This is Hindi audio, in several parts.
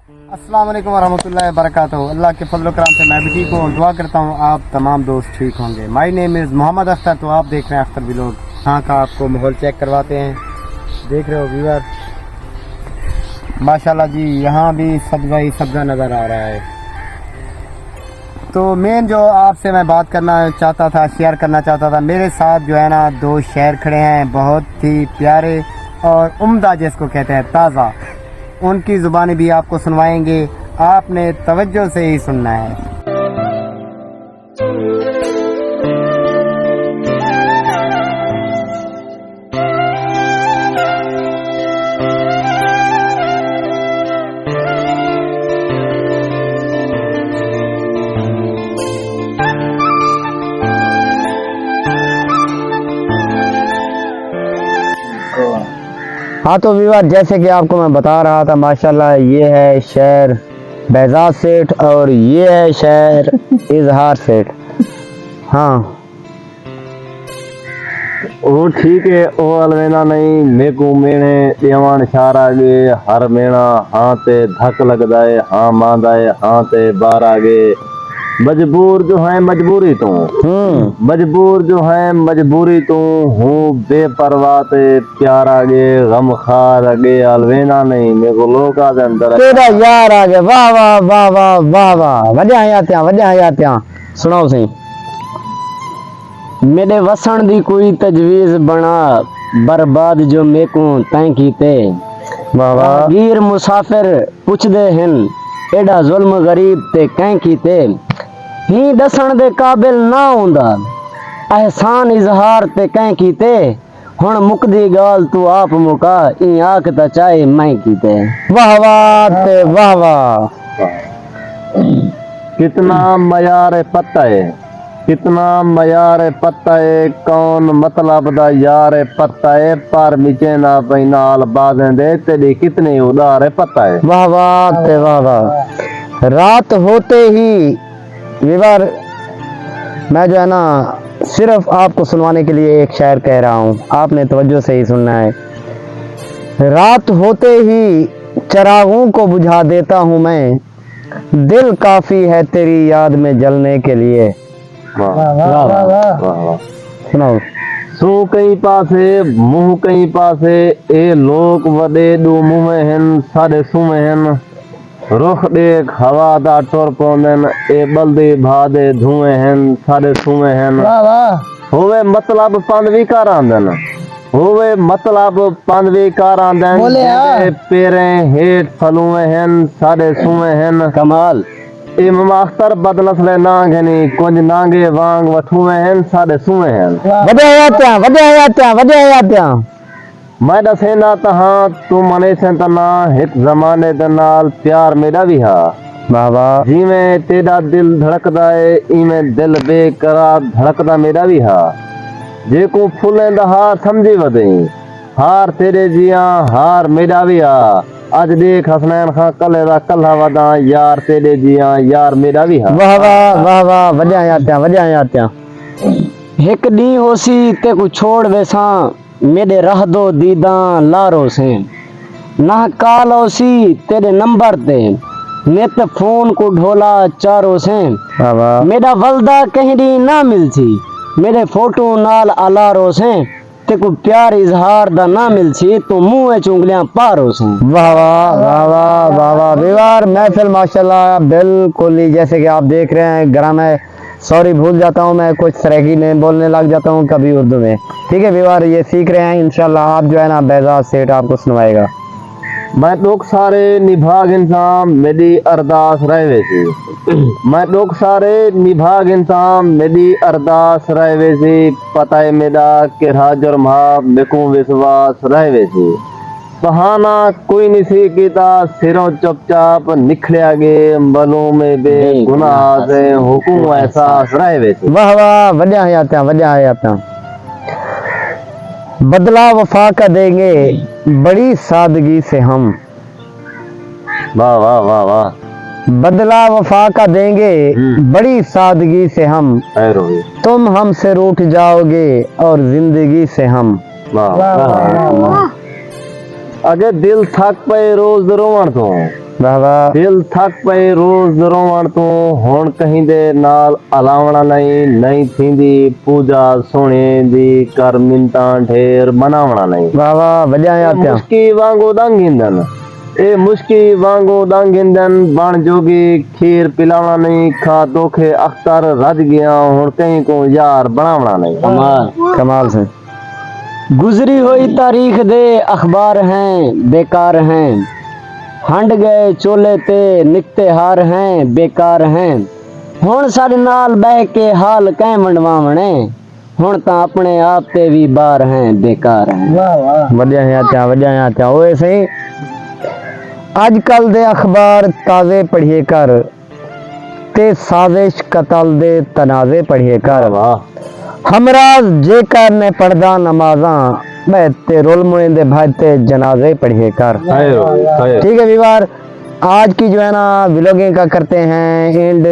अस्सलाम वालेकुम वरहमतुल्लाहि वबरकातुहू। अल्लाह के फजल करम से मैं भी ठीक हूँ। दुआ करता हूँ आप तमाम दोस्त ठीक होंगे। My name is Mohammad Akhtar. तो आप देख रहे हैं अख्तर व्लॉग। यहाँ का आपको माहौल चेक करवाते हैं। देख रहे हो व्यूअर, माशाल्लाह जी, यहाँ भी सब्ज़ा ही सब्ज़ा नज़र आ रहा है। तो मेन जो आपसे मैं बात करना चाहता था, शेयर करना चाहता था, मेरे साथ जो है ना दो शेर खड़े हैं, बहुत ही प्यारे और उम्दा, जिसको कहते हैं ताज़ा। उनकी ज़ुबानी भी आपको सुनवाएंगे, आपने तवज्जो से ही सुनना है। हाँ तो व्यूअर, जैसे कि आपको मैं बता रहा था, माशाल्लाह ये है शेर बेजाज सेठ और ये है शेर इजहार सेठ। हाँ वो ठीक है, वो अलवेना नहीं मेकू मेने देवान शार आगे हर मेना हाँ ते धक लगदा है, हाँ मांदा है, हाँ ते बार आगे मजबूर जो है मजबूरी तो मजबूर जो है मजबूरी तो हूँ बेपरवाह ते प्यार आगे गम खार आगे अलवेना नहीं मेरे को लोग आ अंदर तेरा यार आगे। वाह वाह वाह वाह वाह वाह, वड्या हयातियां सुनाओ सही। मेरे वसण दी कोई तजवीज बना बर्बाद जो मेकू तैं कीते। वाह वाह। गिर मुसाफिर पुछदे हन एडा जुल्म गरीब ते कैं कीते। ही दसण दे काबिल ना हुंदा एहसान इजहार ते कैं कीते। हुण मुकदी गाल तू आप मुका ई आख ता चाहे मैं कीते। वाह वाह ते वाह वाह। कितना मयार पत्ता है, कितना मयार पत्ता है, कौन मतलब दा यार पत्ता है, पर मिचे ना पैनाल बाजें दे तेरी कितने उदार पत्ता है। वाह वाह ते वाह वाह। रात होते ही व्यूअर, मैं जो है ना सिर्फ आपको सुनवाने के लिए एक शायर कह रहा हूँ, आपने तवज्जो से ही सुनना है। रात होते ही चिरागों को बुझा देता हूँ मैं, दिल काफी है तेरी याद में जलने के लिए। वाह वाह वाह वाह। सुनाओ। सू कई पासे मुंह कई पासे ए लोग वडे दू मुंह हन सारे सुमे हन। रुख देख हवा दा टुर पौंदन ए बल्दे भादे धुएं हन सारे सुमे हन। वाह वाह। होवे मतलब पंदवी कार आंदन, होवे मतलब पंदवी कार आंदन जेदे पेरे हेठ फलुए हन सारे सुमे हन। कमाल। इमाम अख्तर बदलस ले नांगनी कुंज नांगे वांग वठुए हन सारे सुमे हन। वड्या हयातियां। मैं दसेना तहां तू मने से तना एक जमाने दे नाल प्यार मेरा भी हा। वाह वाह। जिवें तेरा दिल धड़कदा है इवें दिल बेकरार धड़कदा मेरा भी हा। जेको फुलें दा हार समझी वदई हार तेरे जिया हार मेरा भी हा। अज देख हसनैन खां कले दा कल्हा वदा यार तेरे जिया यार मेरा भी हा। वाह वाह वाह वाह। वड्या हयातियां। एक डी होसी ते को छोड़ वेसा मेरे रह दो दीदा लारो से। ना काल होसी तेरे नंबर ते नेत फोन को ढोला चारों से। वाह वाह। मेरा वल्दा कहीं दी ना मिलसी मेरे फोटो नाल अलारो से। ते को प्यार इजहार दा ना मिलसी तो मुंह चुंगलियां पारो से। वाह वाह वाह वाह वाह वाह। व्यूअर, महफिल माशाल्लाह बिल्कुल ही जैसे कि आप देख रहे हैं। ग्राम है, सॉरी भूल जाता हूँ मैं, कुछ सराइकी में बोलने लग जाता हूँ कभी उर्दू में। ठीक है व्यूअर, ये सीख रहे हैं इंशाल्लाह। आप जो है ना बेजाज सेठ आपको सुनवाएगा। मैं लोग सारे निभाग इंसान मेरी अरदास रहे वैसी। मैं लोग सारे निभाग इंसान मेरी अरदास रहे वैसी। पता है मेरा कि जुर्म बेकू विश्वास रहे वैसी। बहाना कोई नहीं सी कीता सिरों चुपचाप निखलिया गे बलों में बेगुनाह से हुकुम एहसास रहे वैसी। वाह वाह। वड्या हयातियां। बदला वफा का देंगे बड़ी सादगी से हम। वाह वाह वाह वाह। बदला वफा का देंगे बड़ी सादगी से हम। तुम हमसे रूठ जाओगे और जिंदगी से हम। वाह वाह। अगे दिल थक पे रोज रोवण तो वाह वाह दिल थक पे रोज रोवण तो हुण कहीं दे नाल अलावणा नहीं थींदी पूजा सोने दी कर मिन्तां ढेर मनावणा नहीं वाह वाह वॼा आत्या मुश्की वांगो दांगींदन ए मुश्की वांगो दांगींदन बण जोगी खीर पिलावणा नहीं खा दोखे अख्तर रज गया हुण कहीं को यार बनावणा नहीं कमाल कमाल से गुजरी हुई तारीख दे अखबार हैं बेकार हैं हंड गए चोले ते निकते हार हैं बेकार हैं हुण साडे नाल बह के हाल कै मंडवावणे हुण तां अपने आप ते भी बार हैं बेकार हैं वॼा आत्या ओए सही अजकल दे अखबार ताजे पढ़िए कर ते साजिश कतल दे तनाजे पढ़िए कर हमराज जेकर ने पढ़दा नमाजा मैं ते रोल मोइंदे भाई ते जनाजे पढ़िए कर ठीक है विवार आज की जो है ना व्लॉगिंग का करते हैं एंड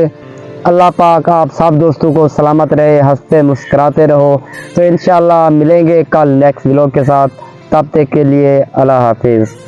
अल्लाह पाक आप सब दोस्तों को सलामत रहे हंसते मुस्कुराते रहो तो इंशाल्लाह मिलेंगे कल नेक्स्ट व्लॉग के साथ तब तक के लिए अल्लाह हाफिज।